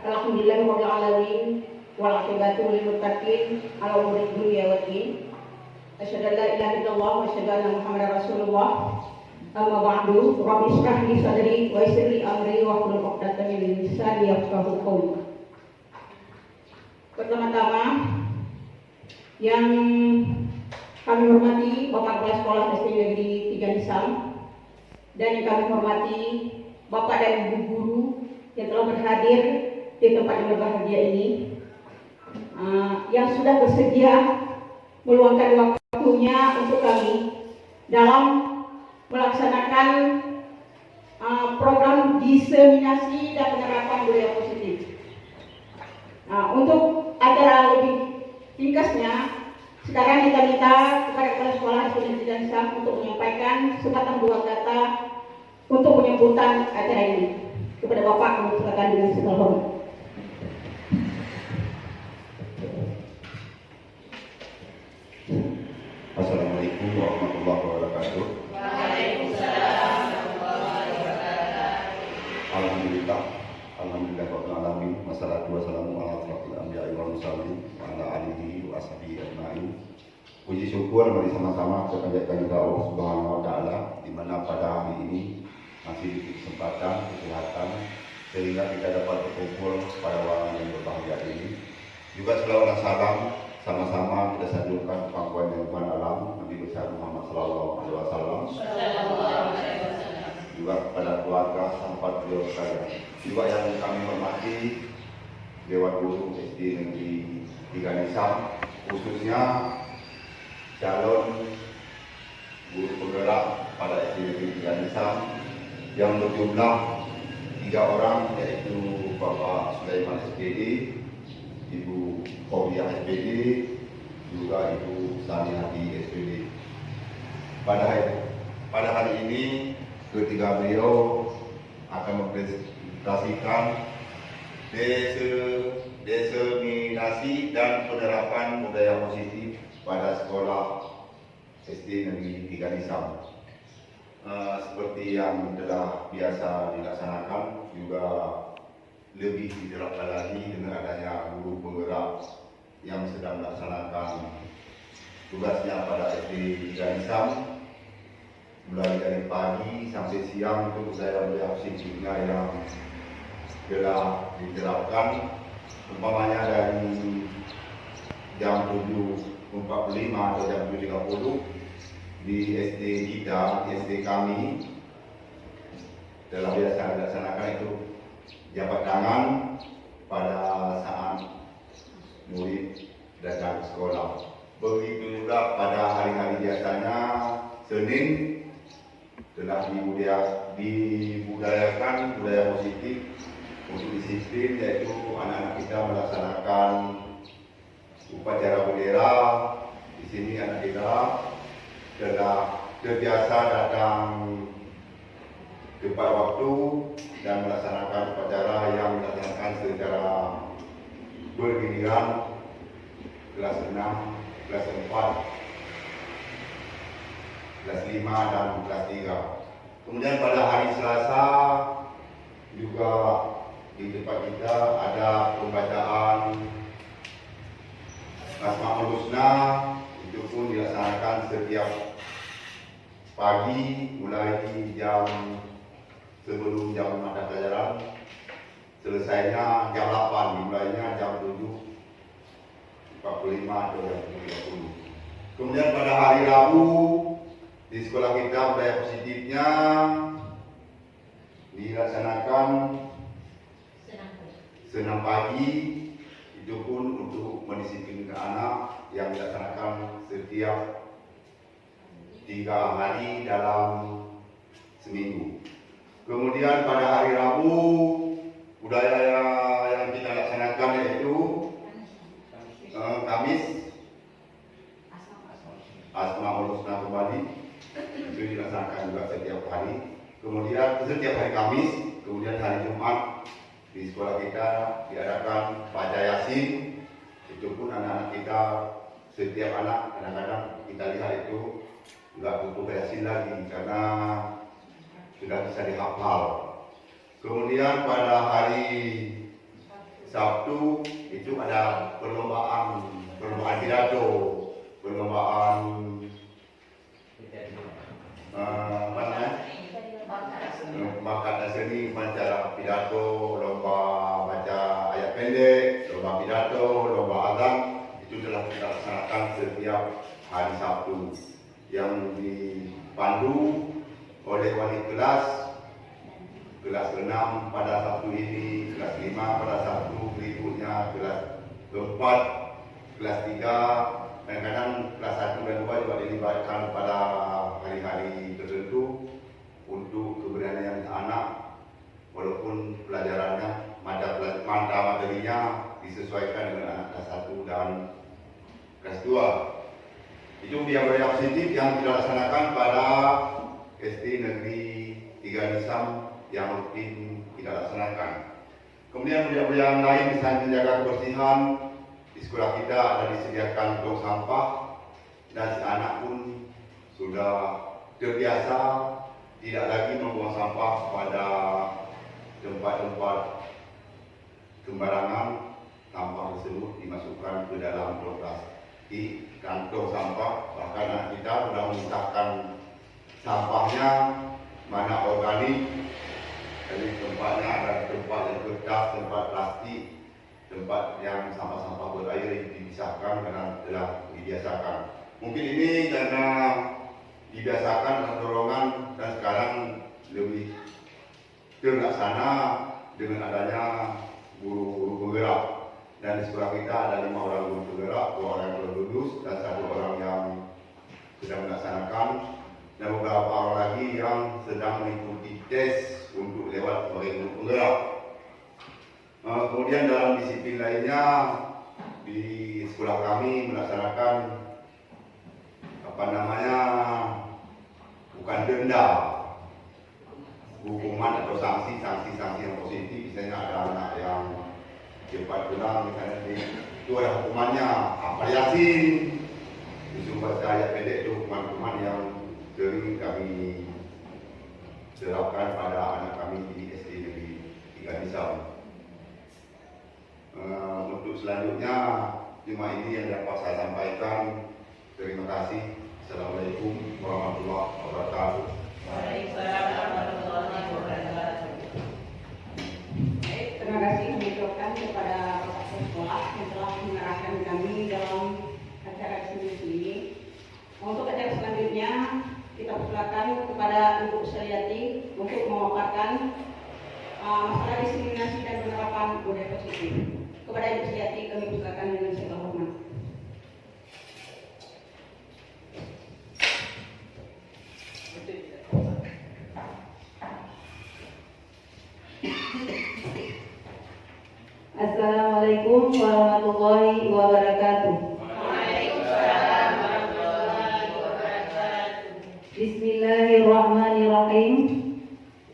Alhamdulillahirabbil alamin wal aqibatu lil muttaqin ala umuri dunya waddin. Asyhadu an la ilaha illallah wa asyhadu anna Muhammadar Rasulullah. Amma ba'du, rabbi ishrah li sadri wa yassir li amri wa hlul 'uqdatam min lisani yafqahu qawli. Pertama-tama yang kami hormati Bapak Kepala Sekolah SD Negeri 3 Nisam, dan yang kami hormati Bapak dan Ibu guru yang telah berhadir di tempat yang berbahagia ini, yang sudah bersedia meluangkan waktunya untuk kami dalam melaksanakan program diseminasi dan penerapan budaya positif. Untuk acara lebih ringkasnya, sekarang kita minta kepada kepala sekolah SD Negeri 3 Nisam untuk menyampaikan sepatah dua kata untuk penyambutan acara ini. Kepada Bapak kami silakan dengan segala hormat. Assalamualaikum warahmatullahi wabarakatuh. Waalaikumsalam warahmatullahi wabarakatuh. Alhamdulillah rabbil alamin, wassalatu wassalamu ala asyrofil anbiya'i wal mursalin wa ala alihi wa ashabihi ajmain. Puji syukur mari sama-sama kita panjatkan kepada Allah Subhanahu wa taala, di mana pada hari ini masih diberi kesempatan, kesehatan, sehingga kita dapat berkumpul pada waktu yang berbahagia ini. Juga selawat dan salam sama-sama kita sanjungkan pangkuan yang Tuhan alam Nabi besar Muhammad sallallahu alaihi wasallam. Juga kepada keluarga sahabat beliau sekalian. Juga yang kami hormati Dewan Guru SD Negeri 3 Nisam, khususnya calon guru penggerak pada SD Negeri 3 Nisam yang berjumlah 3 orang, yaitu Bapak Sulaiman SPD, Ibu Fauzia SPD, juga Ibu Saniati SPD. Pada hari ini ketiga beliau akan mempresentasikan diseminasi dan penerapan budaya positif pada sekolah SD Negeri 3 Nisam. Seperti yang telah biasa dilaksanakan, juga lebih diterapkan lagi dengan adanya guru penggerak yang sedang melaksanakan tugasnya pada SD 3 Nisam, mulai dari pagi sampai siang untuk budaya positifnya yang telah diterapkan, umpamanya dari jam 7.45 atau jam 7.30 di SD kita, di SD kami telah biasa dilaksanakan itu jabat tangan pada saat murid datang ke sekolah. Begitu juga pada hari-hari biasanya Senin telah dibudayakan budaya positif untuk disiplin, yaitu anak-anak kita melaksanakan upacara bendera. Di sini anak kita telah terbiasa datang tepat waktu dan melaksanakan upacara yang dilaksanakan secara bergiliran, kelas 6, kelas 4, kelas 5 dan kelas 3. Kemudian pada hari Selasa juga di tempat kita ada pembacaan Asmaul Husna, itu pun dilaksanakan setiap pagi mulai jam sebelum jam mata pelajaran, selesainya jam 8, dimulainya jam 7.45 atau jam 7.30. Kemudian pada hari Rabu di sekolah kita budaya positifnya dilaksanakan senam pagi, itu pun untuk mendisiplinkan anak yang dilaksanakan setiap 3 hari dalam seminggu. Kemudian pada hari Rabu budaya yang kita laksanakan yaitu Kamis Asmaul Husna kembali, itu dilaksanakan juga setiap hari. Kemudian setiap hari Kamis, kemudian hari Jumat di sekolah kita diadakan baca Yasin. Itu pun anak-anak kita, setiap anak kadang-kadang kita lihat itu nggak butuh Yasin lagi karena sudah bisa dihafal. Kemudian pada hari Sabtu itu ada perlombaan pidato, perlombaan bakat dan seni, upacara pidato, lomba baca ayat pendek, lomba pidato, lomba azan, itu telah kita laksanakan setiap hari Sabtu yang dipandu oleh wali kelas 6 pada Sabtu ini, kelas 5 pada Sabtu berikutnya, kelas 4, kelas 3, kadang-kadang kelas 1 dan 2 juga dilibatkan pada hari-hari tertentu untuk keberanian anak, walaupun pelajarannya, mata materinya disesuaikan dengan anak kelas 1 dan kelas 2. Itu budaya positif yang kita laksanakan pada SD Negeri 3 Nisam yang rutin kita laksanakan. Kemudian budaya yang lain misalnya menjaga kebersihan. Di sekolah kita ada disediakan tong sampah dan si anak pun sudah terbiasa tidak lagi membuang sampah pada tempat-tempat sembarangan. Sampah tersebut dimasukkan ke dalam tong plastik, kantong sampah. Bahkan anak kita sudah memisahkan sampahnya mana organik, jadi tempatnya ada tempat yang kertas, tempat plastik, tempat yang sampah-sampah berair dipisahkan karena telah dibiasakan. Mungkin ini karena dibiasakan dengan dorongan dan sekarang lebih terlaksana dengan adanya guru-guru penggerak. Dan di sekolah kita ada 5 orang guru penggerak, 2 orang yang belum lulus dan 1 orang yang sedang melaksanakan, dan beberapa orang lagi yang sedang mengikuti tes untuk lewat sebagai guru penggerak. Kemudian dalam disiplin lainnya di sekolah kami melaksanakan bukan denda, hukuman atau sanksi yang positif. Misalnya ada anak yang cepat pulang, misalnya itu ada hukumannya hafal Yasin, disuruh baca ayat pendek. Itu hukuman-hukuman yang sering kami terapkan pada anak kami di SD Negeri 3 Nisam. Untuk selanjutnya cuma ini yang dapat saya sampaikan. Terima kasih. Assalamualaikum warahmatullahi wabarakatuh. Waalaikumsalam warahmatullahi wabarakatuh. Terima kasih kami ucapkan kepada Bapak Sekolah yang telah mengarahkan kami dalam persilakan kepada Ibu Suryati untuk memaparkan masalah diskriminasi dan penerapan budaya positif. Kepada Ibu Suryati kami persilakan dengan segala hormat. Assalamualaikum warahmatullahi wabarakatuh. Waalaikumsalam warahmatullahi wabarakatuh. Bismillahirrahmanirrahim.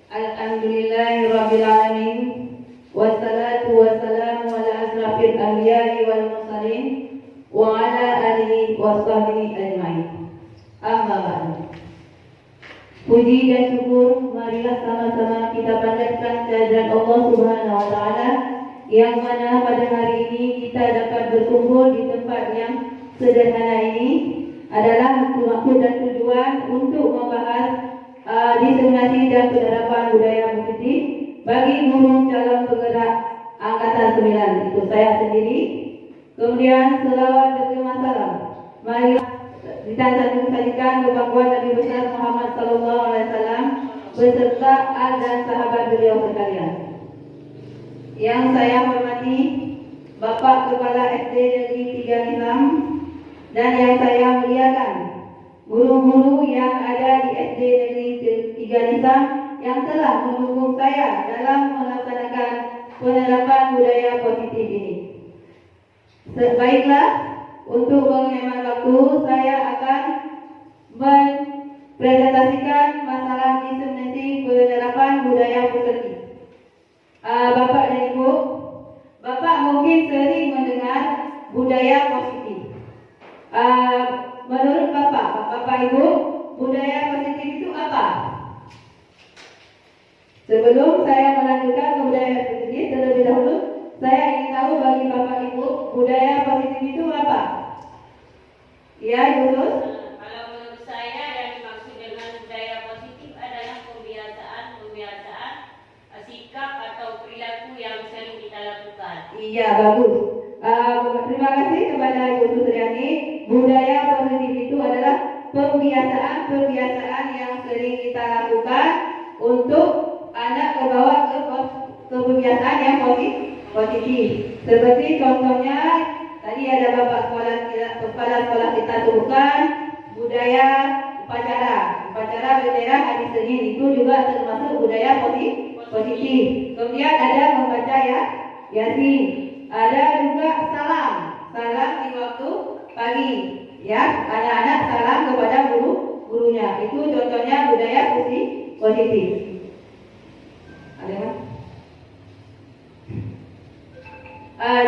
Alhamdulillahirabbil alamin. Wassalatu wassalamu ala asrafil anbiya'i wal mursalin wa ala alihi washabbihi ajmain. Amma ba'du. Puji dan syukur marilah sama-sama kita panjatkan kehadirat Allah Subhanahu wa taala yang mana pada hari ini kita dapat berkumpul di tempat yang sederhana ini adalah maksud dan tujuan untuk membahas diskriminasi dan penerapan budaya positif bagi guru calon penggerak Angkatan 9, itu saya sendiri. Kemudian selawat berterima salam mari kita sajikan kebanggaan Nabi besar Muhammad sallallahu alaihi wasallam beserta al dan sahabat beliau sekalian. Yang saya hormati Bapak Kepala SD Negeri 3 Nilam dan yang saya muliakan guru-guru yang ada di SD Negeri 3 Nilam yang telah mendukung saya dalam melaksanakan penerapan budaya positif ini. Baiklah, untuk menghemat waktu saya akan mempresentasikan masalah diskriminasi penerapan budaya positif. Bapak dan Ibu, Bapak mungkin sering mendengar budaya positif. Menurut Bapak Ibu, budaya positif itu apa? Sebelum saya melanjutkan ke budaya positif, terlebih dahulu saya ingin tahu bagi Bapak Ibu, budaya positif itu apa? Ya, Yusuf? Kalau menurut saya yang dimaksud dengan budaya positif adalah kebiasaan sikap atau perilaku yang sering kita lakukan. Iya, bagus. Terima kasih kepada Ibu Suryani. Budaya positif itu adalah kebiasaan yang sering kita lakukan untuk anak terbawa ke kebiasaan yang positif. Seperti contohnya tadi ada kepala sekolah kita sebutkan budaya upacara bendera hari Senin itu juga termasuk budaya positif. Kemudian ada membaca Yasin. Ada juga salam di waktu pagi. Ya, anak-anak salam kepada gurunya. Itu contohnya budaya positif. Ada kan?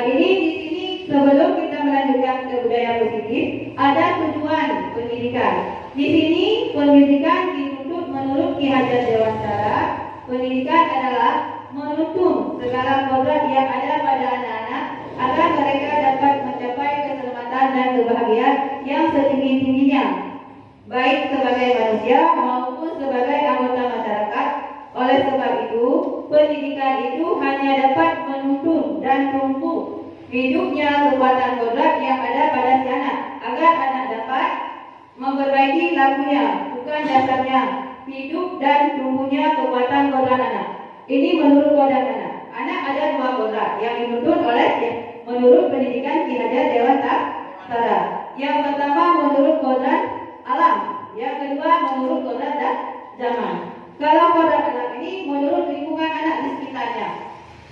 Ini di sini sebelum kita melanjutkan ke budaya positif, ada tujuan pendidikan. Di sini pendidikan dituntut menurut Ki Hajar Dewantara. Pendidikan adalah menuntun segala kodrat yang ada pada anak-anak agar mereka dapat mencapai keselamatan dan kebahagiaan yang setinggi-tingginya, baik sebagai manusia maupun sebagai anggota masyarakat. Oleh sebab itu, pendidikan itu hanya dapat menuntun dan tumbuh hidupnya kekuatan kodrat yang ada pada si anak, agar anak dapat memperbaiki lakunya, bukan dasarnya, hidup dan tumbuhnya kekuatan kodrat anak. Ini menurut kodrat anak. Anak ada dua kodrat yang dituntun menurut pendidikan Ki Hajar Dewantara. Yang pertama menurut kodrat alam, yang kedua menurut kodrat zaman. Kalau kodrat alam ini menurut lingkungan anak di sekitarnya,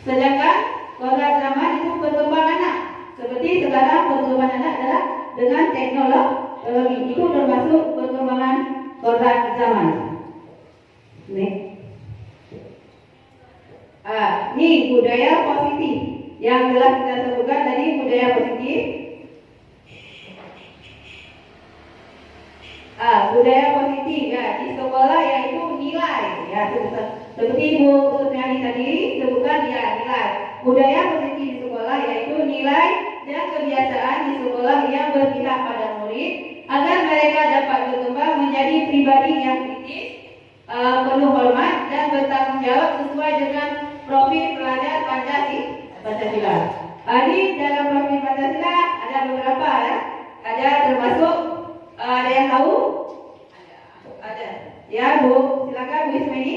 sedangkan kodrat zaman itu perkembangan anak. Seperti sekarang perkembangan anak adalah dengan teknologi, itu termasuk perkembangan kodrat zaman. Ini budaya positif yang telah kita sebutkan tadi. Budaya positif, budaya positif ya di sekolah yaitu nilai ya, seperti Ibu Suryani tadi sebutkan ya, nilai. Budaya positif di sekolah yaitu nilai dan kebiasaan di sekolah yang berpihak pada murid agar mereka dapat berkembang menjadi pribadi yang kritis, penuh hormat dan bertanggung jawab sesuai dengan profil pelajar Pancasila. Di dalam profil Pancasila ada beberapa ya. Ada termasuk ada yang tahu? Ada. Ya, Bu. Silakan Bu Ismeni.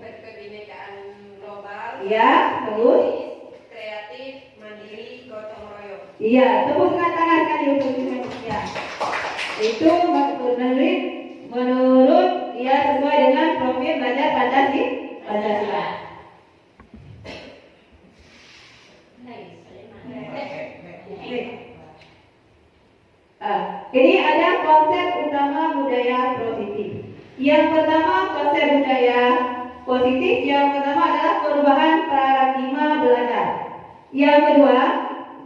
Berkebinekaan global, Ya, bagus. kreatif, mandiri, gotong royong. Iya, tepukkan tangan sekali untuk Bu Ismeni. Ya. Itu menurut ya sesuai dengan profil belajar Pancasila. Ini ada konsep utama budaya positif. Yang pertama konsep budaya positif yang pertama adalah perubahan paradigma belajar. Yang kedua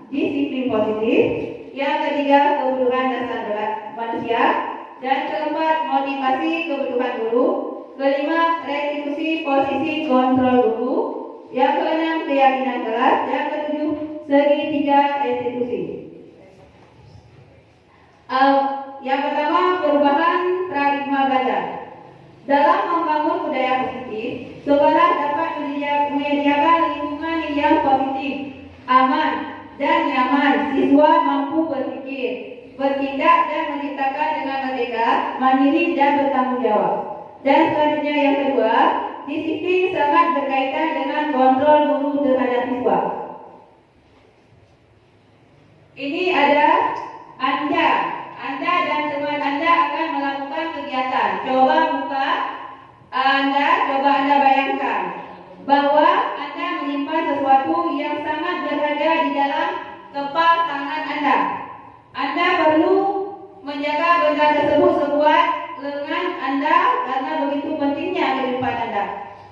disiplin positif. Yang ketiga kebutuhan dasar manusia. Dan keempat motivasi kebutuhan guru. Kelima restitusi posisi kontrol guru. Yang keenam keyakinan kelas. Yang ketujuh segitiga institusi. Yang pertama perubahan paradigma belajar. Dalam membangun budaya positif, sekolah dapat menyediakan lingkungan yang positif, aman, dan nyaman. Siswa mampu berpikir, bertindak, dan menciptakan dengan merdeka, mandiri, dan bertanggung jawab. Dan selanjutnya yang kedua, disiplin sangat berkaitan dengan kontrol guru terhadap siswa. Ini ada Anda dan teman Anda akan melakukan kegiatan. Coba buka coba Anda bayangkan bahwa Anda menyimpan sesuatu yang sangat berharga di dalam kepal tangan Anda. Anda perlu menjaga benda tersebut sekuat lengan Anda karena begitu pentingnya kehidupan Anda.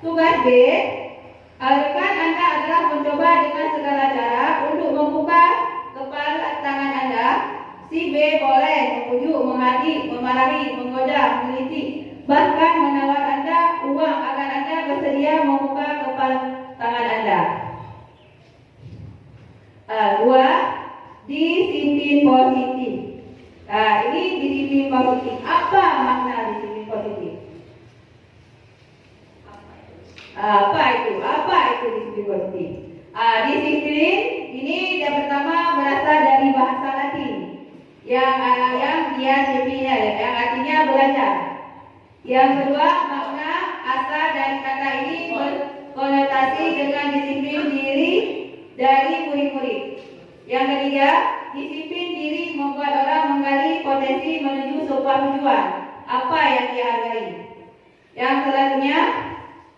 Tugas B, rekan Anda adalah mencoba dengan segala cara untuk membuka kepala tangan Anda. Si B boleh membujuk, menghati, memarahi, menggoda, meneliti, bahkan menawar Anda uang agar Anda bersedia membuka kepala tangan Anda. Dua, disiplin positif. Ini disiplin positif. Apa makna disiplin positif? Apa itu disiplin positif? Disiplin ini yang pertama berasal dari bahasa Latin yang disiplin yang artinya belajar. Yang kedua, makna asal dari kata ini berkonotasi dengan disiplin diri dari murid-murid. Yang ketiga, disiplin diri membuat orang menggali potensi menuju sebuah tujuan apa yang dihargai. Yang selanjutnya,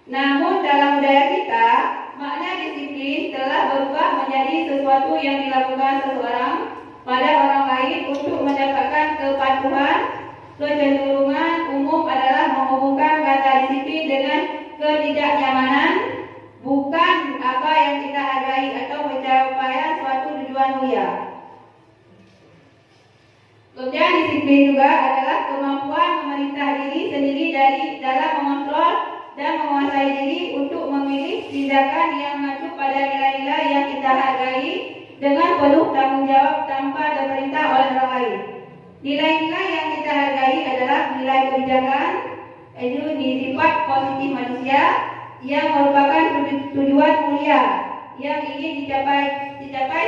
namun dalam budaya kita, makna disiplin telah berubah menjadi sesuatu yang dilakukan seseorang pada orang lain untuk mendapatkan kepatuhan. Kecenderungan umum adalah menghubungkan kata disiplin dengan ketidaknyamanan, bukan apa yang kita hargai atau pencapaian suatu tujuan mulia. Kemudian disiplin juga adalah kemampuan memerintah diri sendiri dalam mengontrol dan menguasai diri untuk memilih tindakan yang mengacu pada nilai-nilai yang kita hargai dengan penuh tanggung jawab tanpa diperintah oleh orang lain. Nilai-nilai yang kita hargai adalah nilai kebijakan, itu sifat positif manusia yang merupakan tujuan mulia yang ingin dicapai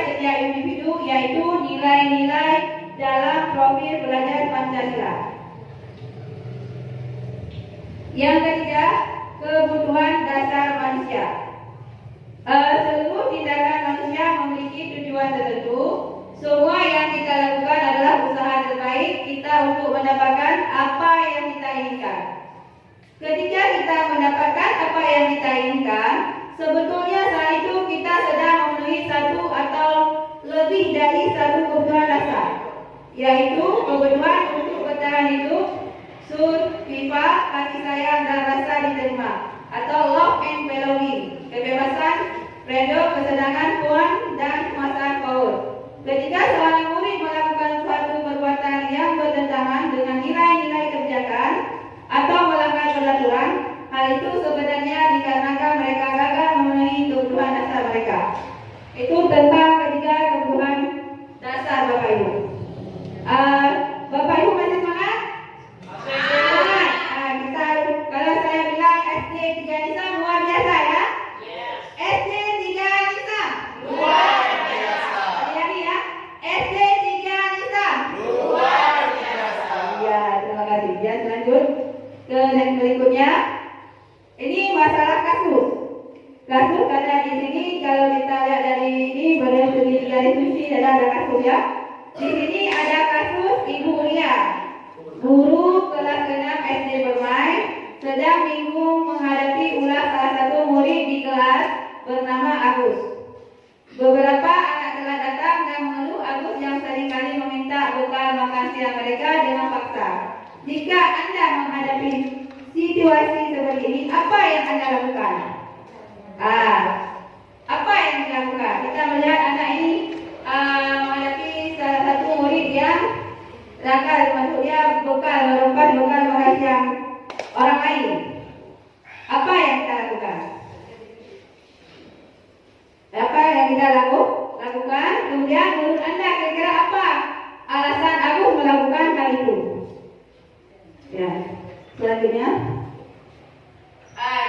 setiap individu, yaitu nilai-nilai dalam profil belajar Pancasila. Yang ketiga, kebutuhan dasar manusia. Seluruh tindakan manusia memiliki tujuan tertentu. Semua yang kita lakukan adalah usaha terbaik kita untuk mendapatkan apa yang kita inginkan. Ketika kita mendapatkan apa yang kita inginkan, sebetulnya saat itu kita sedang memenuhi satu atau lebih dari satu kebutuhan dasar, yaitu kebutuhan untuk bertahan hidup, survival, kasih sayang dan rasa diterima, atau love and belonging, kebebasan, freedom, kesenangan, fun, dan kemasan power. Ketika seorang murid melakukan suatu perbuatan yang bertentangan dengan nilai-nilai kebijakan atau melanggar peraturan, hal itu sebenarnya dikarenakan mereka gagal memenuhi kebutuhan dasar mereka. Itu tentang ketiga kebutuhan dasar Bapak Ibu. Bapak Ibu masih semangat? Semangat. Kita kalau saya bilang SD 3 Nisa luar biasa ya? Yes. SD 3 Nisa luar biasa. sushi dan ada kasus ya. Di sini ada kasus Ibu Ria, guru kelas 6 SD Bermain, sedang bingung menghadapi ulah salah satu murid di kelas bernama Agus. Beberapa anak telah datang dan mengeluh Agus yang seringkali meminta bekal makan siang mereka dengan paksa. Jika Anda menghadapi situasi seperti ini, apa yang Anda lakukan? Apa yang dilakukan? Kita melihat anak ini menghadapi salah satu murid yang nakal, maksudnya bekal merompas bekal makan siang orang lain. Apa yang kita lakukan? Apa yang kita lakukan? Kemudian menurut Anda kira-kira apa alasan Agus melakukan hal itu? Ya, selanjutnya.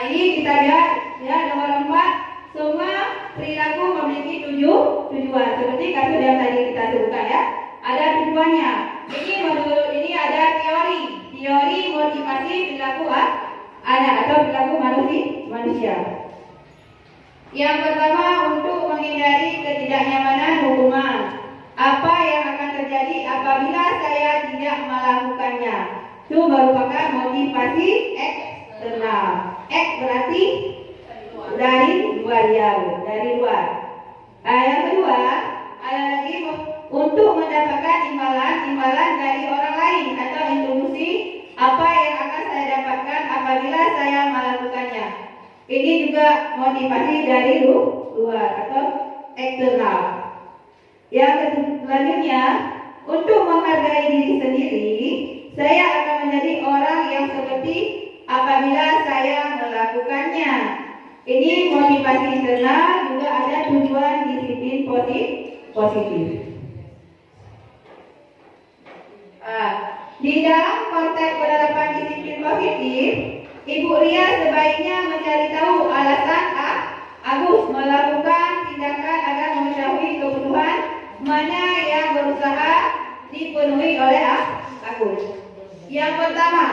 Ini kita lihat ya nomor 4. Semua perilaku memiliki tujuan. Seperti kasus yang tadi kita sebutkan ya. Ada tujuannya. Ini ada teori motivasi perilaku anak atau perilaku manusia. Yang pertama, untuk menghindari ketidaknyamanan hukuman. Apa yang akan terjadi apabila saya tidak melakukannya? Itu merupakan motivasi eksternal. X berarti dari luar. Yang kedua, ada lagi untuk mendapatkan imbalan dari orang lain atau instruksi apa yang akan saya dapatkan apabila saya melakukannya. Ini juga motivasi dari luar atau eksternal. Yang selanjutnya, untuk menghargai diri sendiri, saya akan menjadi orang yang seperti apabila saya melakukannya. Ini motivasi internal, juga ada tujuan disiplin positif. Di dalam konteks penerapan disiplin positif, Ibu Ria sebaiknya mencari tahu alasan Agus melakukan tindakan agar mengetahui kebutuhan mana yang berusaha dipenuhi oleh Agus. Yang pertama,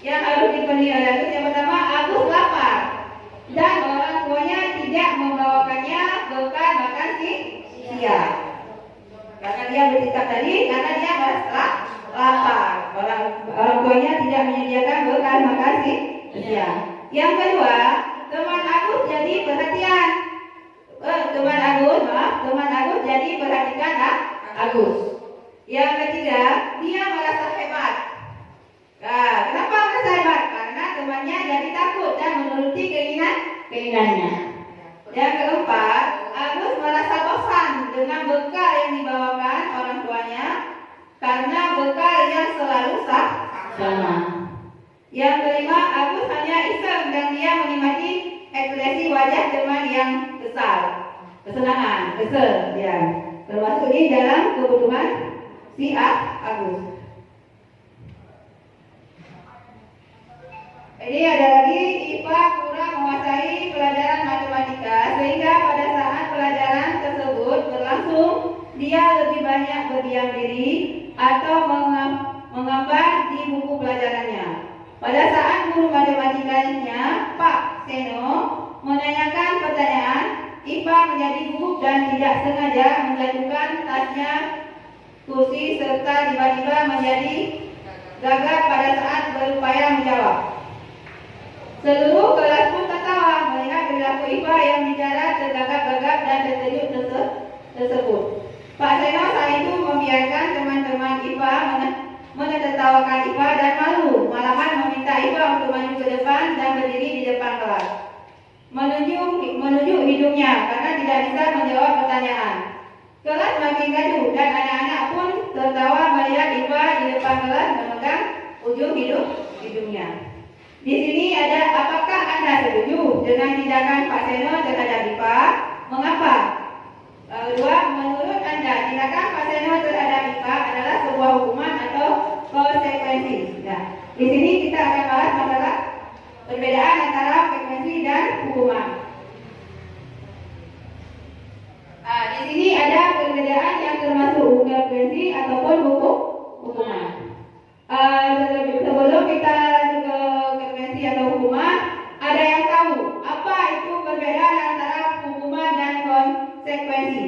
yang harus dipenuhi oleh Agus, yang pertama, Agus lapar dan orang tuanya tidak membawakannya bekal makan siang. Karena dia bersikap tadi, karena dia merasa lapar. Orang tuanya tidak menyediakan bekal makan siang. Yang kedua, teman Agus jadi perhatian. Teman Agus jadi perhatikan Agus. Yang ketiga, dia merasa hebat. Kenapa merasa hebat? Karena temannya jadi takut dan menuruti keinginannya. Yang keempat, Agus merasa bosan dengan bekal yang dibawakan orang tuanya karena bekal yang selalu sama. Yang kelima, Agus hanya iseng dan dia menikmati ekspresi wajah teman yang kesel ya. Termasuk di dalam kebutuhan si Agus. Jadi ada lagi, IPA kurang menguasai pelajaran matematika sehingga pada saat pelajaran tersebut berlangsung dia lebih banyak berdiam diri atau menggambar di buku pelajarannya. Pada saat guru matematikanya Pak Seno menanyakan pertanyaan, IPA menjadi gugup dan tidak sengaja menjatuhkan tasnya kursi serta tiba-tiba menjadi gagap pada saat berupaya menjawab. Seluruh kelas pun tertawa melihat perilaku IPA yang bicara tergagap-gagap dan terkejut tersebut. Pak Seno saat itu membiarkan teman-teman IPA menertawakan IPA dan malu, malahan meminta IPA untuk maju ke depan dan berdiri di depan kelas, menunjuk hidungnya karena tidak bisa menjawab pertanyaan. Kelas makin gaduh dan anak-anak pun tertawa melihat IPA di depan kelas memegang ujung hidungnya. Di sini ada, apakah Anda setuju dengan tindakan Pak Seno terhadap IPA? Mengapa? Kedua, menurut Anda tindakan Pak Seno terhadap IPA adalah sebuah hukuman atau konsekuensi? Nah, di sini kita akan bahas masalah perbedaan antara konsekuensi dan hukuman. Di sini ada perbedaan yang termasuk konsekuensi ataupun hukuman. Sebelum kita lanjut ke konsekuensi atau hukuman, ada yang tahu apa itu perbedaan antara hukuman dan konsekuensi?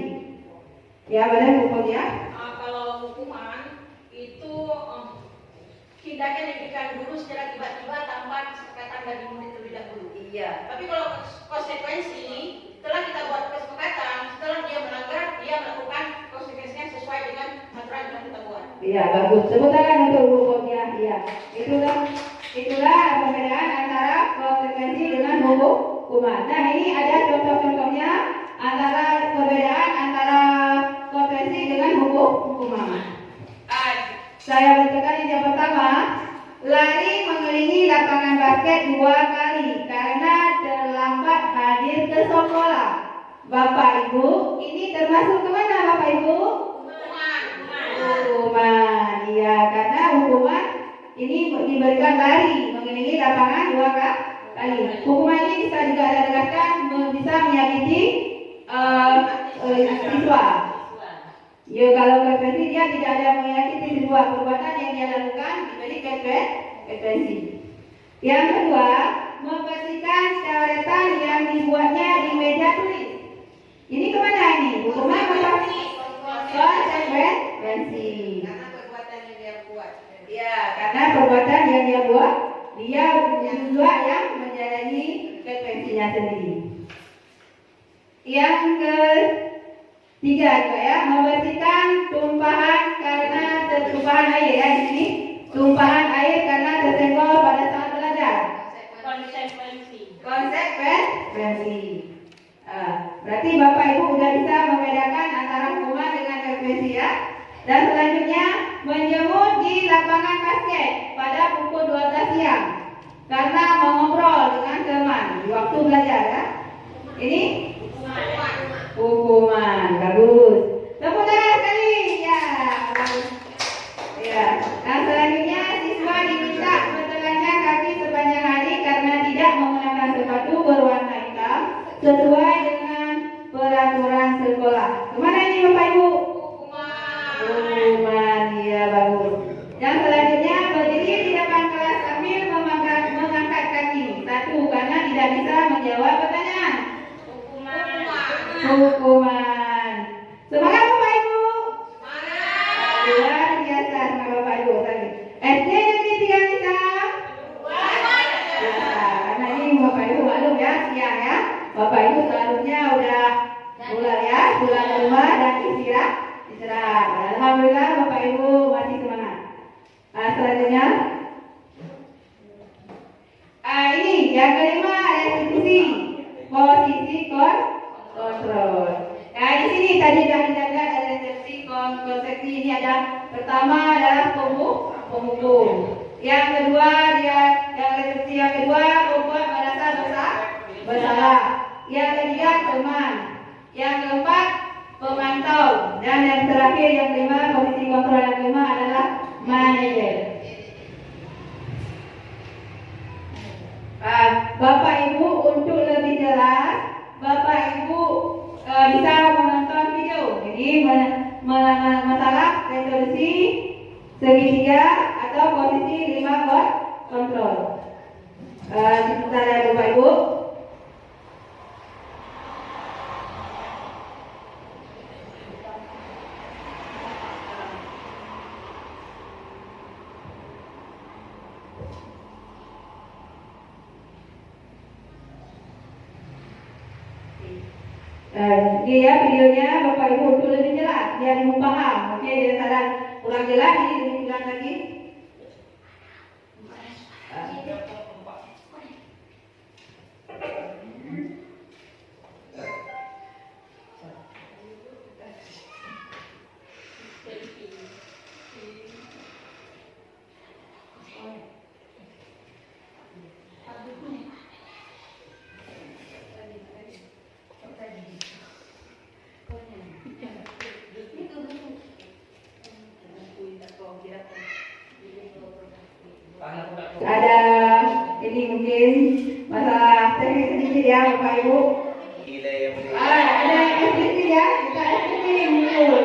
Ya, benar hukumnya. Kalau hukuman itu tindakan yang diberikan guru secara tiba-tiba tanpa kesepakatan dari murid terlebih dahulu. Iya. Tapi kalau konsekuensi setelah kita buat kesepakatan, setelah dia melanggar, dia melakukan konsekuensinya sesuai dengan aturan yang kita buat. Iya, bagus. Tepuk tangan untuk Bu Bogia. Iya. Itulah perbedaan antara konsekuensi dengan hukuman. Nah, ini ada contoh-contohnya antara perbedaan antara konsekuensi dengan hukuman. Saya bacakan yang pertama, lari mengelilingi lapangan basket 2 kali karena terlambat hadir ke sekolah. Bapak Ibu, ini termasuk kemana Bapak Ibu? Hukuman. Iya, karena hukuman ini diberikan lari mengelilingi lapangan 2 kali. Hukuman ini bisa juga dikatakan bisa menyakiti siswa. Ya, kalau konsekuensi dia tidak ada menyakiti siswa, perbuatan yang dia lakukan diberi konsekuensi. Yang kedua, membersihkan coretan yang dibuatnya di meja tulis. Ini kemana ini? Hukuman apa? Konsekuensi. Karena perbuatan yang dia buat. Ya, karena perbuatan yang dia buat, dia juga yang menjalani konsekuensinya sendiri. Yang ketiga juga ya, membersihkan tumpahan karena tumpahan air ya di sini. Tumpahan air karena tersenggol pada saat belajar. Konsekuensi. Berarti Bapak Ibu sudah bisa membedakan antara hukuman dengan konsekuensi ya. Dan selanjutnya menjemur di lapangan basket pada pukul 12 siang karena mengobrol dengan teman di waktu belajar ya. Ini hukuman. Bagus. Tepuk tangan sekali. Ya, bagus. Ya. Dan selanjutnya siswa diminta bertelanjang kaki sepanjang hari karena tidak menggunakan sepatu berwarna hitam sesuai dengan peraturan sekolah. Kemana ini Bapak Ibu? Hukuman. Ya, bagus. Yang selanjutnya berdiri di depan kelas sambil mengangkat kaki. Satu, karena tidak bisa menjawab pertanyaan. Hukuman. Semangat Bapak Ibu. Luar biasa semangat Bapak Ibu tadi. SD Negeri 3 Nisam. Ya, karena ini Bapak Ibu maklum ya siang ya. Bapak Ibu seharusnya udah mulai ya pulang ke rumah dan istirahat. Alhamdulillah Bapak Ibu masih semangat. Selanjutnya ini yang kelima restitusi posisi kontrol. Nah di sini tadi sudah dijaga ada restitusi konsepsi ini ada pertama adalah pemukul. Yang kedua yang restitusi yang kedua membuat merasa bersalah. Yang ketiga teman. Yang keempat pemantau dan yang terakhir yang kelima posisi kontrol yang kelima adalah manajer. Bapak Ibu untuk lebih jelas Bapak Ibu bisa menonton video. Jadi masalah resolusi segitiga atau posisi 5 kontrol. Kita lihat Bapak Ibu. Ini ya videonya Bapak Ibu untuk lebih jelas biar Ibu paham. Oke, dia salah kurang jelas ini diulang lagi. Ada ini mungkin masalah teknis sedikit ya Bapak Ibu. Ada yang sedikit ya, kita sedikit dulu.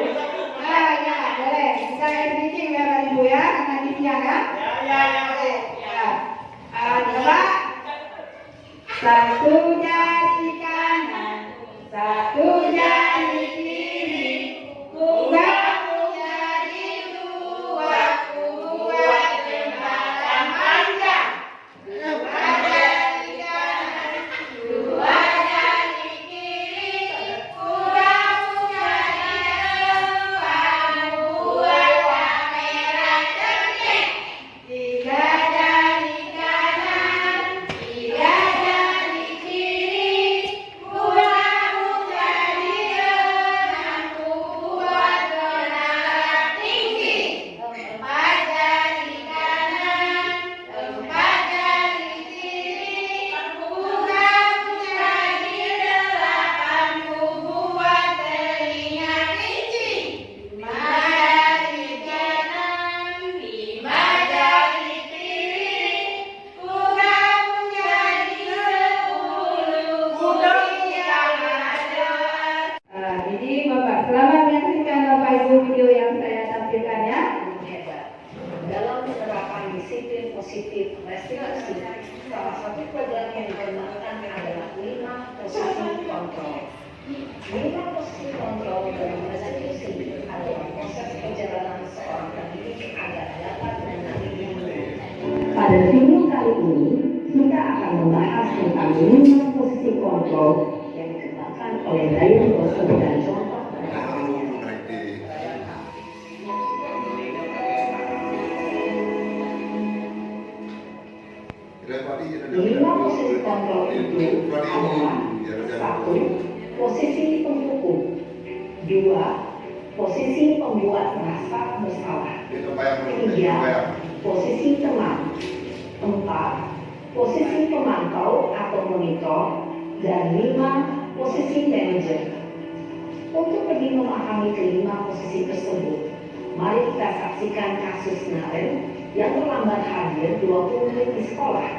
Ya boleh, kita sedikit ya Bapak Ibu ya, karena di siang ya. Ya. Coba satu jari kanan, satu jari kiri, ku menyaksikan Bapak Ibu video yang saya tampilkan ya. Hebat. Dalam penerapan disiplin positif restitusi, salah satu pelajaran yang dikembangkan adalah 5 posisi kontrol. 5 posisi kontrol dalam restitusi adalah proses perjalanan seorang pendidik agar dapat menangani. Pada video kali ini, kita akan membahas tentang 5 posisi kontrol Yang dikembangkan oleh Dayan Rosso dan contoh penerapannya. Lima posisi kontrol itu adalah 1. Posisi pendukung, 2. Posisi pembuat merasa bersalah, 3. Posisi teman, 4. Posisi pemantau atau monitor, dan 5. Posisi manajer. Untuk lebih memahami kelima posisi tersebut, mari kita saksikan kasus Naren yang terlambat hadir 20 menit di sekolah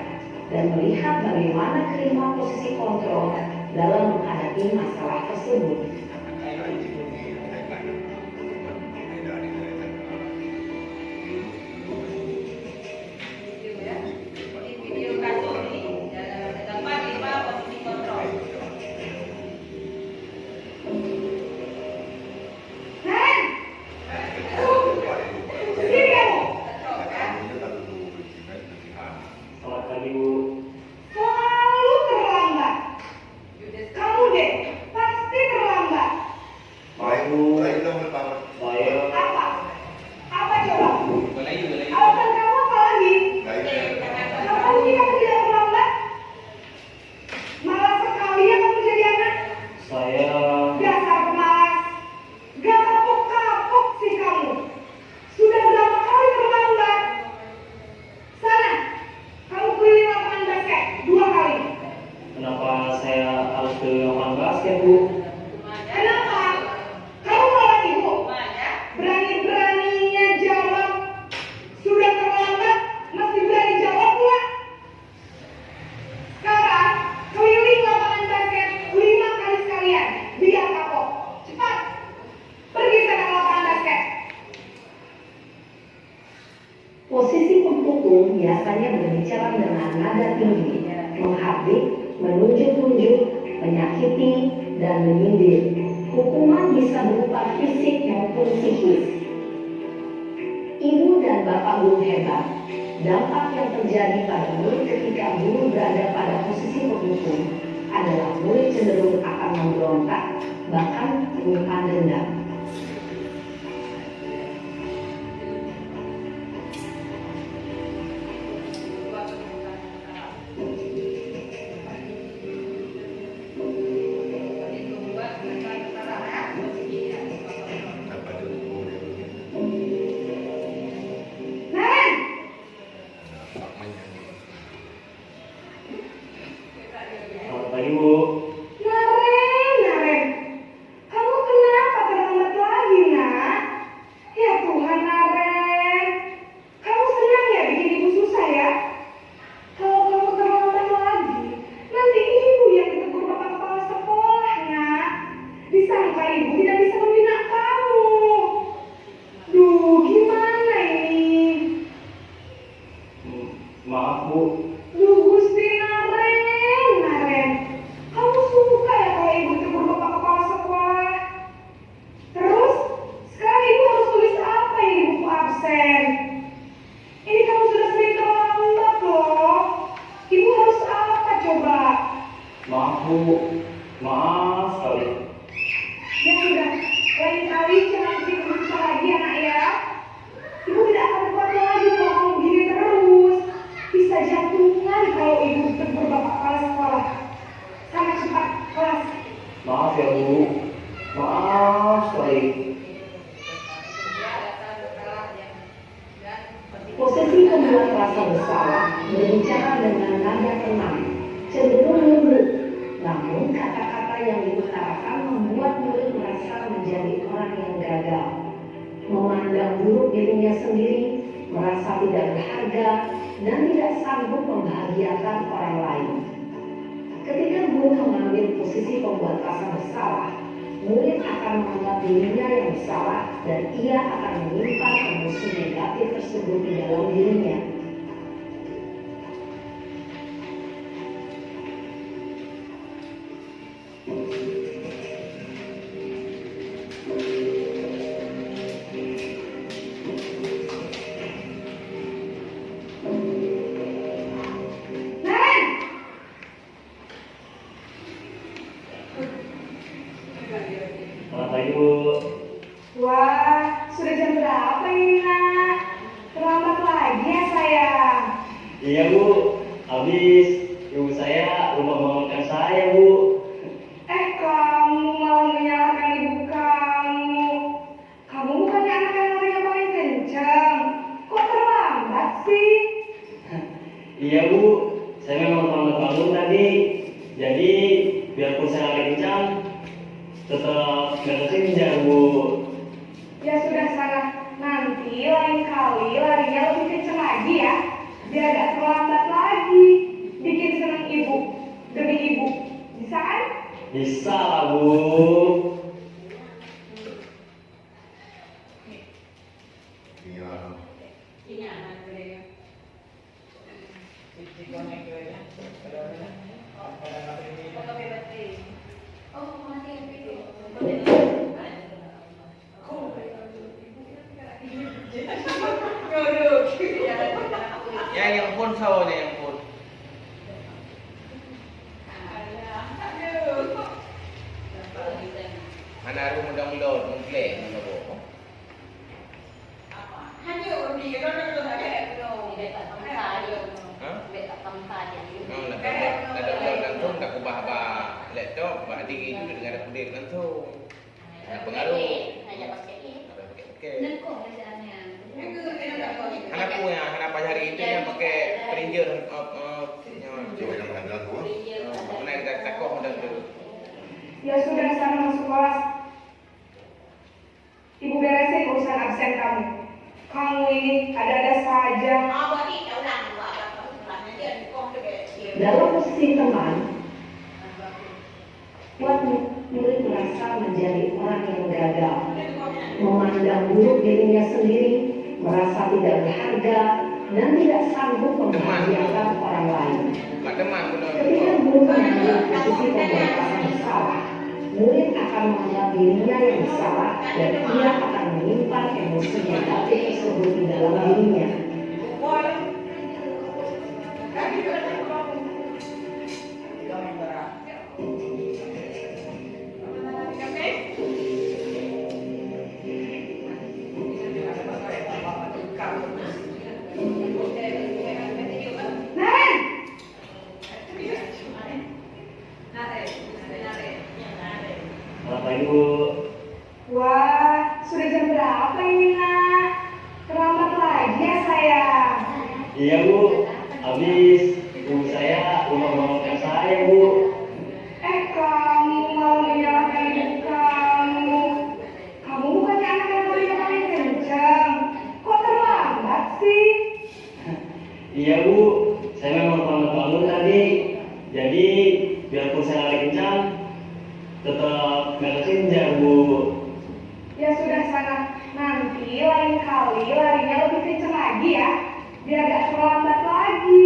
dan melihat bagaimana kelima posisi kontrol dalam menghadapi masalah tersebut. Di video kasus ini terdapat 5 posisi kontrol. Selamat pagi Bu. Selalu terlambat. Kamu deh, pasti terlambat. Baik Bu. Baik. Apa? Apa coba? Alasan kamu apa lagi? Kapan sih kamu tidak terlambat? Malas sekali ya kamu jadi anak. Saya Dasar pemalas. Gak kapok-kapok sih kamu. Sudah berapa kali terlambat? Sana, kamu keliling lapangan basket 2 kali. kenapa saya harus ke lapangan basket Bu? Kenapa? Kamu malah ibu. Mana? Berani-beraninya jawab. Sudah terlambat, masih berani jawab pula. Sekarang, keliling lapangan basket 5 kali sekalian. Biar kapok. Cepat. Pergi sana ke lapangan basket. Posisi pendukung biasanya berbicara dengan nada tinggi, menghardik, menunjuk-nunjuk, menyakiti, dan menyindir. Hukuman bisa berupa fisik maupun psikis. Ibu dan bapak guru hebat. Dampak yang terjadi pada murid ketika guru berada pada posisi pendukung adalah murid cenderung akan memberontak, bahkan menyimpan dendam. Naren, Selamat pagi Bu. Naren. Kamu kenapa terlambat lagi, nak? Ya Tuhan, Naren. Kamu senang ya bikin ibu susah ya? Kalau kamu terlambat lagi, nanti ibu yang ditegur bapak kepala sekolah, nak. Disangka ibu tidak bisa membina kamu. Duh, gimana ini? Maaf Bu. Duh, Gusti Naren. Kamu suka ya kalau ibu tegur bapak kepala sekolah? Terus, sekarang ibu harus tulis apa ini di buku absen? Ini kamu sudah sering terlambat loh. Ibu harus apa coba? Maaf Bu. Maaf sekali. Ya sudah, lain kali jangan bikin ibu susah lagi anak ya. Ibu tidak akan kuat lagi kalau kamu begini terus. Bisa jantungan kalau ibu tegur bapak kepala sekolah. Sana cepat kelas. Maaf ya Bu. Maaf sekali. Posisi pembuat rasa bersalah berbicara dengan nada tenang, cenderung lembut. Namun kata-kata yang diutarakan membuat murid merasa menjadi orang yang gagal, memandang buruk dirinya sendiri, merasa tidak berharga, dan tidak sanggup membahagiakan orang lain. Ketika guru mengambil posisi pembuat rasa bersalah, murid akan menganggap dirinya yang salah dan ia akan menyimpan emosi negatif tersebut di dalam dirinya. Selamat pagi Bu. Wah, sudah jam berapa ini nak? Terlambat lagi ya sayang. Iya Bu, habis ibu saya lupa membangunkan saya Bu. Kamu malah menyalahkan ibu kamu. Kamu bukannya anak yang larinya paling kencang. Kok terlambat sih? Iya Bu, saya memang terlambat bangun tadi. Jadi biarpun saya lagi kencang, tetap nggak kesenja Bu. Ya sudah sana. Nanti lain kali larinya lebih kencang lagi ya. Biar gak terlambat lagi. Bikin senang ibu demi ibu. Bisa kan? Bisa lah Bu. Iya. Ini anak mereka. Ya yang pun sawahnya yang pun. Mana aku download mengklaim mana bu? Mau nak download langsung tak ubah laptop, bah diri itu dengan update langsung. Nah, pengaruh. Ada pakai. Anakku yang anak hari itu yang pakai printer Coba yang berangkat gua. mana kita takoh dan tu. Ya sudah sana masuk kelas. Ibu beresin urusan absen kamu. Kamu ini ada-ada saja. Dalam posisi teman, buat murid merasa menjadi orang yang gagal, memandang buruk dirinya sendiri, merasa tidak berharga, dan tidak sanggup membahagiakan orang lain. Mak teman pun. Ketika guru mengambil posisi pembuat orang salah, murid akan menganggap dirinya yang salah dan ia akan menyimpan emosi negatif tersebut di dalam dirinya. Selamat pagi Bu. Wah, sudah jam berapa ini nak? Terlambat lagi ya sayang. Iya Bu, habis ibu saya lupa membangunkan saya Bu. Kamu malah menyalahkan ibu kamu. Kamu bukannya anak yang larinya paling kencang. Kok terlambat sih? Iya Bu, saya memang terlambat bangun tadi. Jadi biarpun saya lagi kencang, tetap nggak kesenja Bu. Ya sudah sana. Nanti lain kali larinya lebih kencang lagi ya. Biar gak terlambat lagi.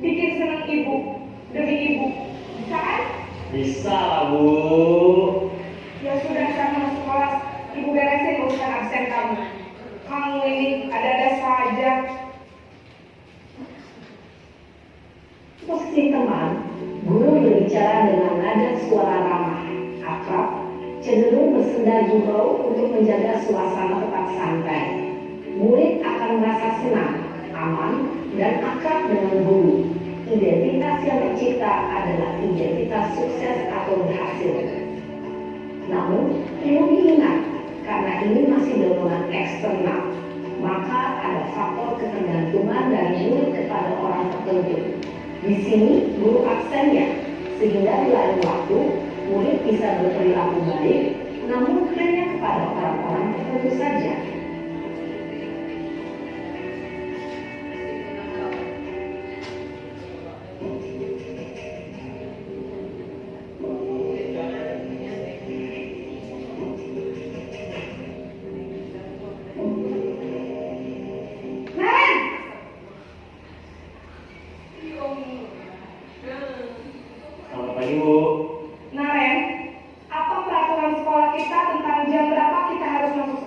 Bikin senang ibu demi ibu. Bisa kan? Bisa lah Bu. Ya sudah sana masuk kelas. Ibu beresin urusan absen kamu. Kamu ini ada-ada saja. Posisi teman, guru berbicara dengan nada suara ramah, akrab, cenderung bersenda gurau untuk menjaga suasana tetap santai. Murid akan merasa senang, aman, dan akrab dengan guru. Identitas yang tercipta adalah identitas sukses atau berhasil. Namun, perlu diingat, karena ini masih dorongan eksternal, maka ada faktor ketergantungan dari murid kepada orang tertentu. Di sini, guru absennya, sehingga di lain waktu, murid bisa berperilaku baik, namun hanya kepada orang-orang tertentu saja.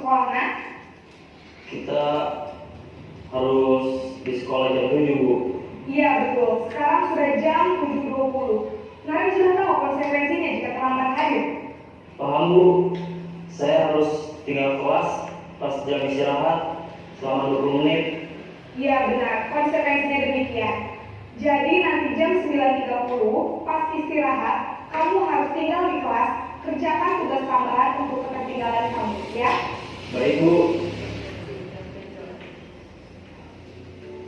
sekolah, nak? Kita harus di sekolah jam 7, Bu. Iya, betul. Sekarang sudah jam 7.20. Naren sudah tahu konsekuensinya jika terlambat hadir. Paham, Bu. Saya harus tinggal kelas pas jam istirahat selama 20 menit. Iya, benar. Konsekuensinya demikian. Jadi nanti jam 9.30 pas istirahat, kamu harus tinggal di kelas, kerjakan tugas tambahan untuk ketertinggalan kamu, ya? Baik, Bu.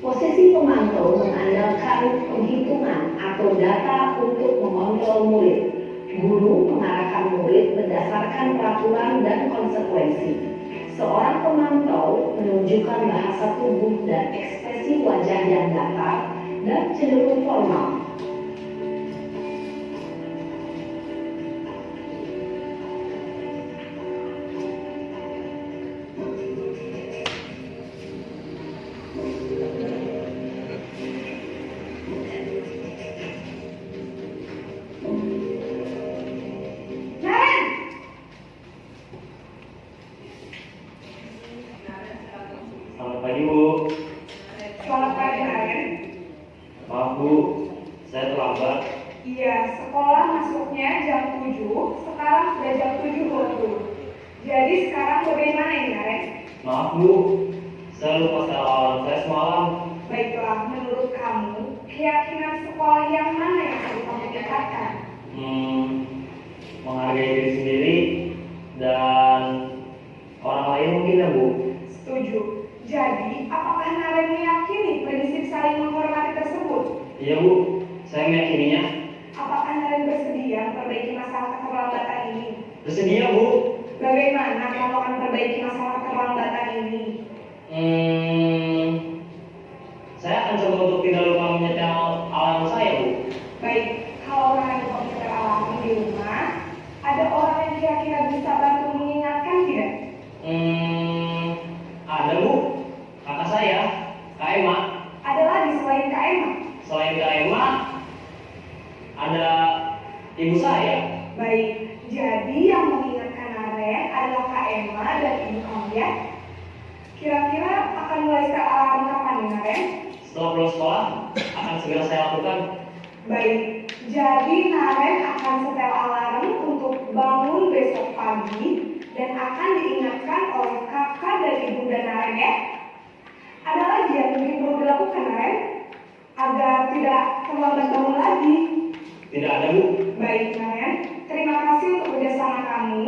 Posisi pemantau mengandalkan penghitungan atau data untuk mengontrol murid. Guru mengarahkan murid berdasarkan peraturan dan konsekuensi. Seorang pemantau menunjukkan bahasa tubuh dan ekspresi wajah yang datar dan cenderung formal. Naren! Selamat pagi, Bu. Selamat pagi, Naren. Maaf, Bu. Saya terlambat. Iya, sekolah masuknya jam 7, sekarang sudah jam 7.20. Jadi sekarang bagaimana ini, Naren? Maaf, Bu. Saya lupa setel alarm saya semalam. Baiklah, menurut kamu, keyakinan sekolah yang mana yang harus kamu tingkatkan? Menghargai diri sendiri dan orang lain mungkin ya, Bu. Setuju. Jadi, apakah Naren meyakini prinsip saling menghormati tersebut? Iya, Bu. Saya meyakininya. Apakah Naren bersedia memperbaiki masalah keterlambatan ini? Bersedia, Bu. Bagaimana kamu akan memperbaiki masalah keterlambatan ini? Saya akan coba untuk tidak lupa menyetel alarm saya, Bu. Baik, kalau Naren lupa menyetel alarm di rumah, ada orang yang kira-kira bisa bantu mengingatkan tidak? Ada, Bu. Kakak saya, Kak Emma. Ada lagi selain Kak Emma? Selain Kak Emma, ada ibu saya. Baik, jadi yang mengingatkan Naren adalah Kak Emma dan ibu kamu, ya? Kira-kira akan mulai setel alarm kapan nih, Naren? Setelah pulang sekolah, akan segera saya lakukan. Baik, jadi Naren akan setel alarm untuk bangun besok pagi dan akan diingatkan oleh kakak dan ibunda Naren, ya? Ada lagi yang mungkin perlu dilakukan, Naren? Agar tidak terlambat bangun lagi. Tidak ada, Bu. Baik, Naren. Terima kasih untuk kerjasama kamu.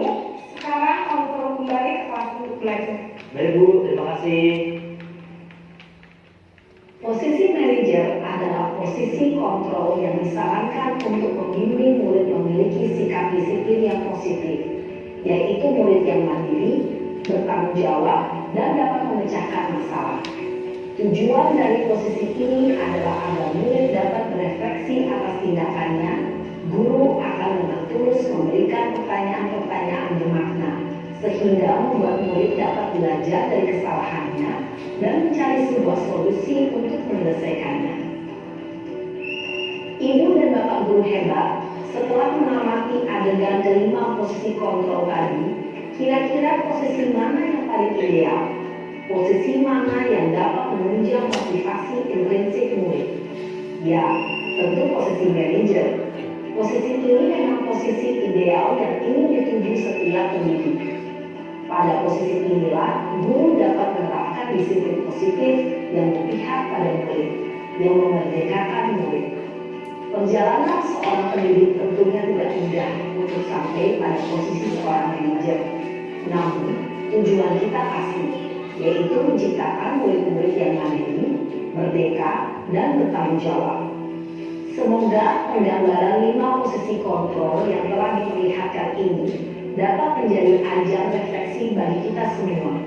Sekarang kamu perlu kembali ke kelas untuk belajar. Baik, Bu. Terima kasih. Posisi manajer adalah posisi kontrol yang disarankan untuk membimbing murid memiliki sikap disiplin yang positif, yaitu murid yang mandiri, bertanggung jawab, dan dapat memecahkan masalah. Tujuan dari posisi ini adalah agar murid dapat berefleksi atas tindakannya. Guru akan dengan tulus memberikan pertanyaan-pertanyaan bermakna, sehingga membuat murid dapat belajar dari kesalahannya dan mencari sebuah solusi untuk menyelesaikannya. Ibu dan bapak guru hebat, setelah mengamati adegan kelima posisi kontrol tadi, kira-kira posisi mana yang paling ideal? Posisi mana yang dapat menunjang motivasi intrinsik murid? Ya, tentu posisi manajer. Posisi ini memang posisi ideal yang ingin dituju setiap pendidik. Pada posisi inilah, guru dapat menerapkan disiplin positif yang berpihak pada murid, yang memerdekakan murid. Perjalanan seorang pendidik tentunya tidak mudah untuk sampai pada posisi seorang manajer. Namun, tujuan kita pasti, yaitu menciptakan murid-murid yang mandiri, merdeka, dan bertanggung jawab. Semoga penggambaran 5 posisi kontrol yang telah diperlihatkan ini dapat menjadi ajang refleksi bagi kita semua,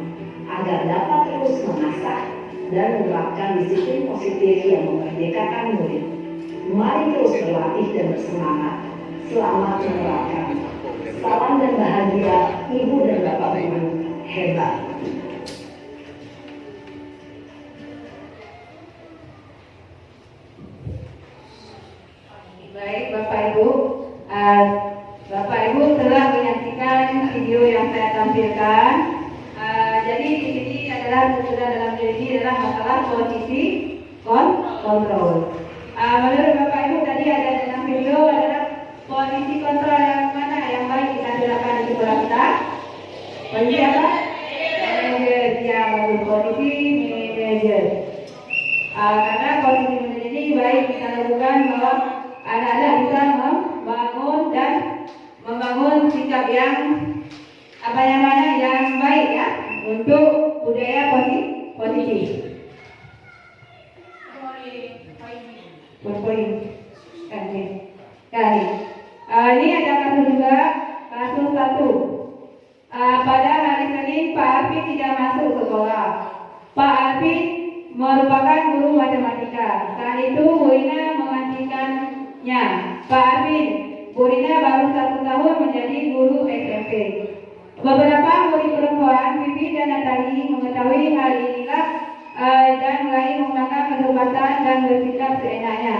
agar dapat terus mengasah dan menerapkan disiplin positif yang memerdekakan murid. Mari terus berlatih dan bersemangat. Selamat menerapkan. Salam dan bahagia, Ibu dan Bapak Guru hebat. Baik, Bapak Ibu. Bapak Ibu telah menyaksikan video yang saya tampilkan. kita sudah dalam diri adalah masalah posisi kontrol. Menurut Bapak Ibu tadi ada dalam video adalah posisi kontrol yang mana yang baik kita terapkan di sekolah kita. Posisi apa? Manajer, ya posisi manajer. Karena posisi manajer ini baik kita lakukan bahwa anak-anak bisa membangun dan membangun sikap yang yang baik ya untuk budaya positif. Poin. Ini ada kasus juga, kasus 1. Pada hari Senin Pak Arfi tidak masuk sekolah. Pak Arfi merupakan guru matematika. Saat itu Bu Rina menggantikannya. Pak Arfi, Bu Rina baru 1 tahun menjadi guru SMP. Beberapa murid perempuan, Vivi dan Natali, mengetahui hal inilah dan mulai menggunakan kesempatan dan bersikap seenaknya,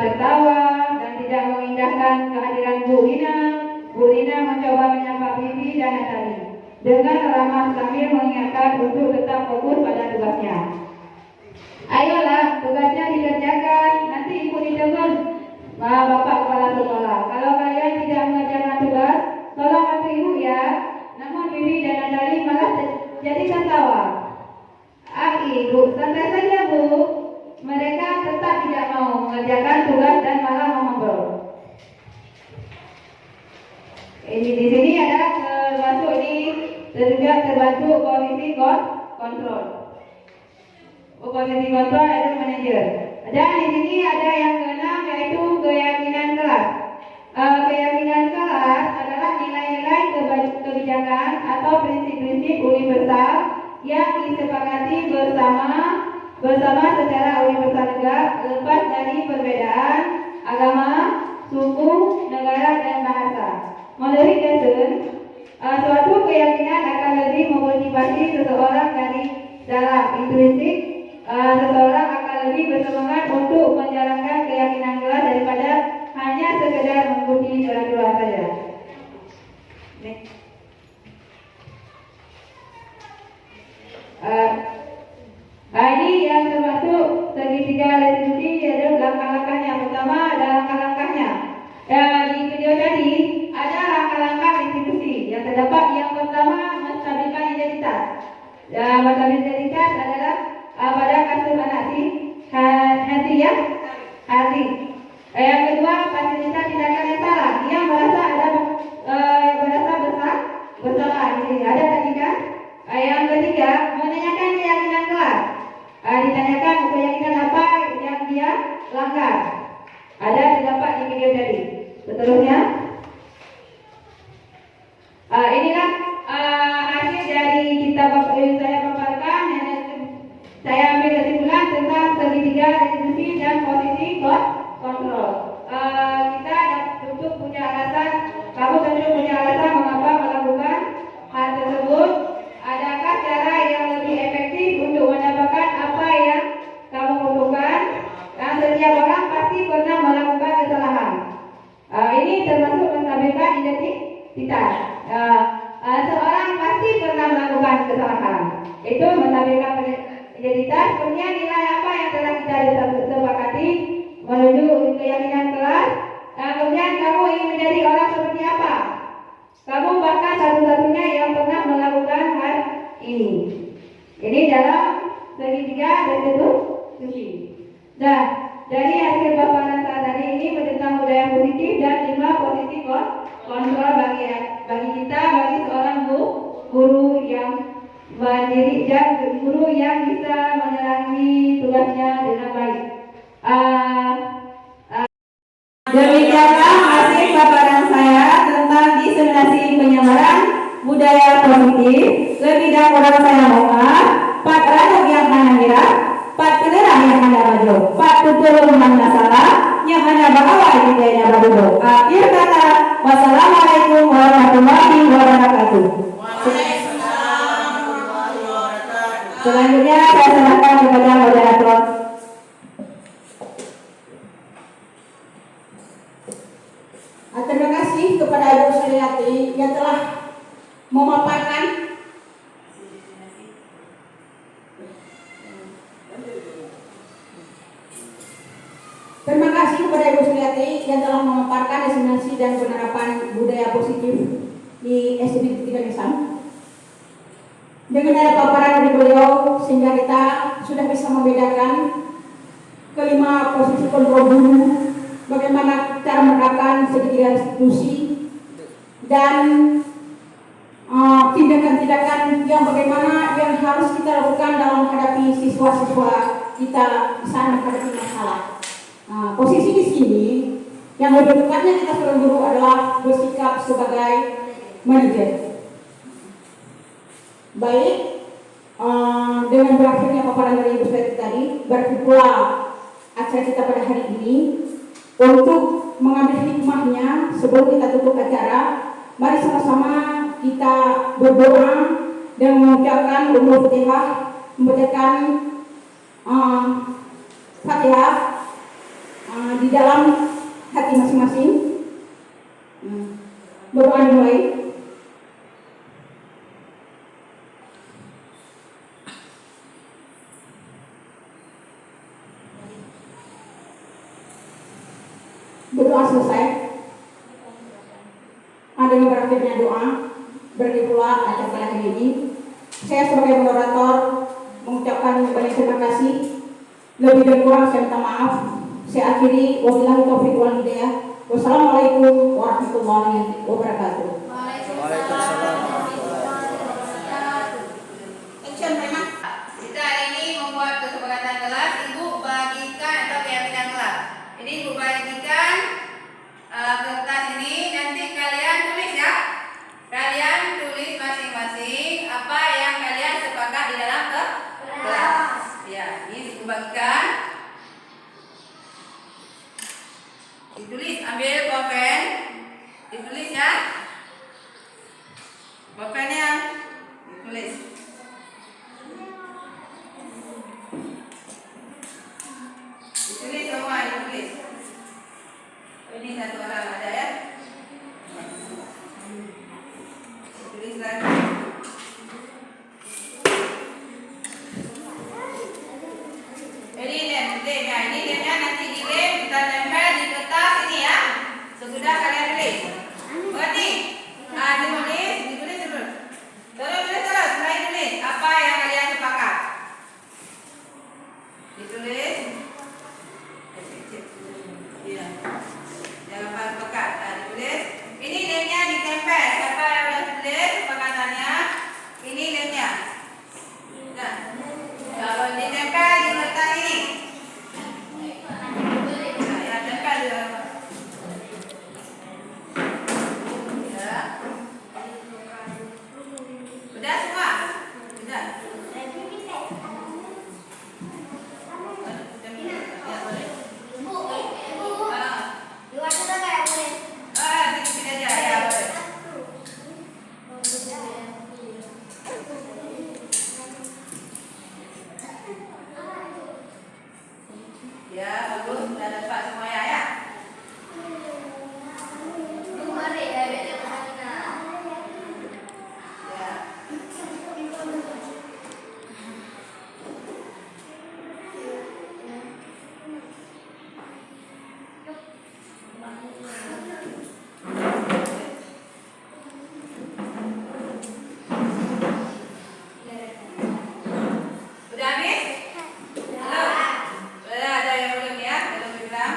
tertawa dan tidak mengindahkan kehadiran Bu Rina. Bu Rina mencoba menyapa Vivi dan Natali dengan ramah sambil mengingatkan untuk tetap fokus pada tugasnya. Ayolah, tugasnya dikerjakan, nanti ibu ditegur Bapak Kepala Sekolah. Kalau kalian tidak mengerjakan tugas, tolong bantu ibu ya. Namun Vivi dan Natali malah jadi tertawa. Ibu, santai saja Bu. Mereka tetap tidak mau mengerjakan tugas dan malah mengobrol. Ini di sini ada termasuk ini juga terbantu posisi kontrol. Posisi kontrol ada manajer. Dan di sini ada yang keenam yaitu keyakinan kelas. Keyakinan kelas adalah nilai-nilai kebijakan atau prinsip-prinsip universal yang disepakati bersama secara universal juga, lepas dari perbedaan agama, suku, negara, dan bahasa. Menurut Jason, suatu keyakinan akan lebih memotivasi seseorang dari dalam intrinsik. Seseorang akan lebih bersemangat untuk menjalankan keyakinan kelas daripada hanya sekedar mengikuti peraturan saja. Ini yang termasuk segitiga restitusi yaitu langkah-langkahnya. Pertama ada langkah-langkahnya. Di video tadi ada langkah-langkah restitusi yang terdapat. Yang pertama menstabilkan identitas. Menstabilkan identitas adalah pada kasus anak Hardi. Yang kedua fasilitas tindakan yang salah. Dia merasa bersalah. Di sini ada tadi kan? Yang ketiga menanyakan keyakinan kelas. Ditanyakan keyakinan apa yang dia langgar. Ada terdapat di video tadi. Seterusnya, inilah hasil dari kitab saya paparkan. Saya ambil kesimpulan tentang segitiga restitusi dan posisi kontrol. Kita tentu punya alasan. Kamu tentu punya alasan mengapa melakukan hal tersebut. Adakah cara yang lebih efektif untuk mendapatkan apa yang kamu butuhkan? Setiap orang pasti pernah melakukan kesalahan. Ini termasuk menstabilkan identitas. Seorang pasti pernah melakukan kesalahan. Itu menstabilkan identitas. Kemudian nilai apa yang telah kita sepakati menuju keyakinan kelas. Kemudian kamu ingin menjadi orang seperti apa? Kamu bahkan satu-satunya yang pernah melakukan hal ini. Ini dalam segitiga restitusi. Nah, dari hasil paparan saat tadi ini tentang budaya positif dan 5 posisi kontrol bagi kita, bagi seorang guru yang mandiri dan guru yang bisa menjalani tugasnya dengan baik. Demikianlah hasil paparan saya tentang diseminasi penyebaran budaya positif. Lebih dan kurang saya mohon Pak Radok yang Hanamira, Pak Kelerang yang Anda maju, Pak Tutul Masalah yang Anda bawa idenya baru. Akhir kata, wassalamualaikum warahmatullahi wabarakatuh. Selanjutnya saya serahkan kepada moderator. Terima kasih kepada Ibu Suryati yang telah memaparkan kasih kepada Ibu Suliati yang telah memaparkan destinasi dan penerapan budaya positif di SD 3 Nisam. Dengan ada paparan dari beliau, sehingga kita sudah bisa membedakan kelima posisi kontrol guru, bagaimana cara menerapkan segitiga restitusi, dan tindakan-tindakan yang bagaimana yang harus kita lakukan dalam menghadapi siswa-siswa kita saat menghadapi masalah. Posisi di sini yang lebih tepatnya kita sebagai guru adalah bersikap sebagai manajer. Baik, dengan berakhirnya paparan dari Ibu Suliati tadi, berarti pula acara kita pada hari ini. Untuk mengambil hikmahnya sebelum kita tutup acara, mari sama-sama kita berdoa dan mengucapkan Ummul Fatihah, membacakan Fatihah di dalam hati masing-masing. Berdoa dimulai. Berdoa selesai. Dengan berakhirnya doa, berarti pula acara pada hari ini. Saya sebagai moderator mengucapkan banyak terima kasih. Lebih dan kurang saya minta maaf. Saya akhiri, wabillahi taufiq wal hidayah. Wassalamualaikum warahmatullahi wabarakatuh. Kita hari ini membuat kesepakatan kelas. Ibu bagikan atau keyakinan kelas. Jadi ibu bagikan kertas ini, nanti kalian tulis ya. Kalian tulis masing-masing apa yang kalian sepakat di dalam kelas. Ya, ini ibu bagikan. Ditulis, ambil pulpen, ditulis ya. Pulpennya ditulis. Ditulis semua, ditulis. Ini satu orang ada ya. Tulis lagi. Jadi lemnya nanti dilem, kita tempel di kertas ini ya. Sesudah kalian tulis. Mengerti? Ditulis dulu. Terus, mulai tulis. Apa yang kalian sepakat? Ditulis. Iya. Jangan lupa sepakat. Ditulis. Ini lemnya ditempel. Siapa yang sudah tulis sepakatannya? Ini lemnya. Nah, kalau ditempel di kertas ini. Nah, ya tempel dulu. Ya. Sudah semua? Sudah. Ya, bagus. Sudah dapat semuanya ya. Ya. Sudah habis? Belum? Sudah ada yang belum ya? Belum bilang?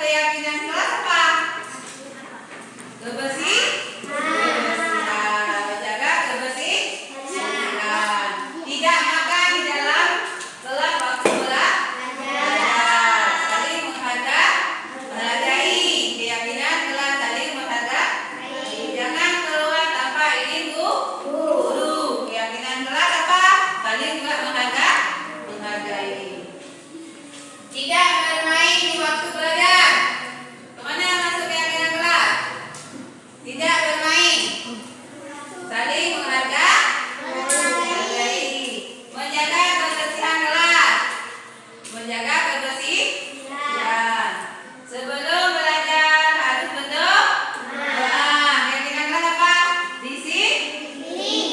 keyakinan kelas apa? Kebersihan. Menjaga kebersihan. Tidak makan di dalam kelas waktu belajar. Saling menghargai. Keyakinan kelas saling menghargai. Jangan keluar tanpa izin guru. Keyakinan kelas apa? Saling juga menghargai. Tidak bermain di waktu belajar. Kemana yang masuk keyakinan kelas? Tidak bermain. Saling menghargai. Menjaga kebersihan kelas. Menjaga kebersihan. Sebelum belajar harus berdoa. Keyakinan kelas apa? Disiplin.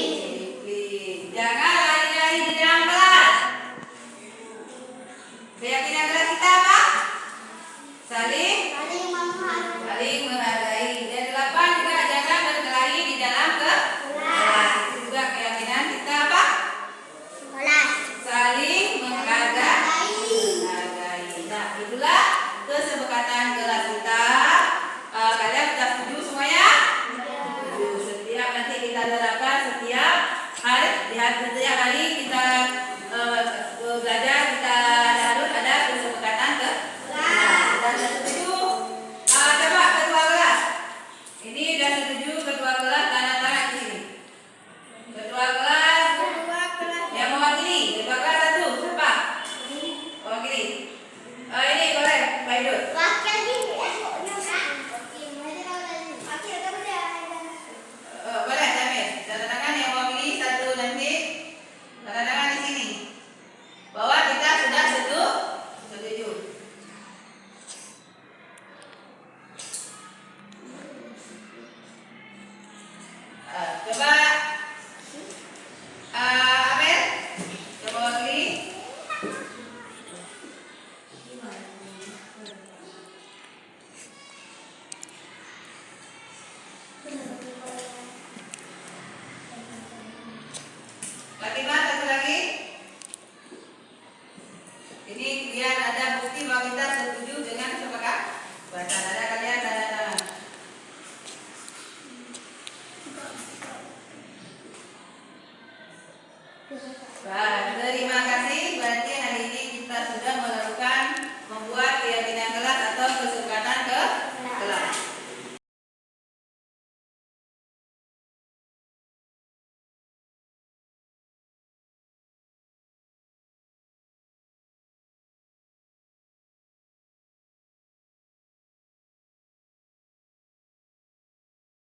Jangan lari-lari di dalam kelas. Keyakinan kelas kita apa? Saling menghargai.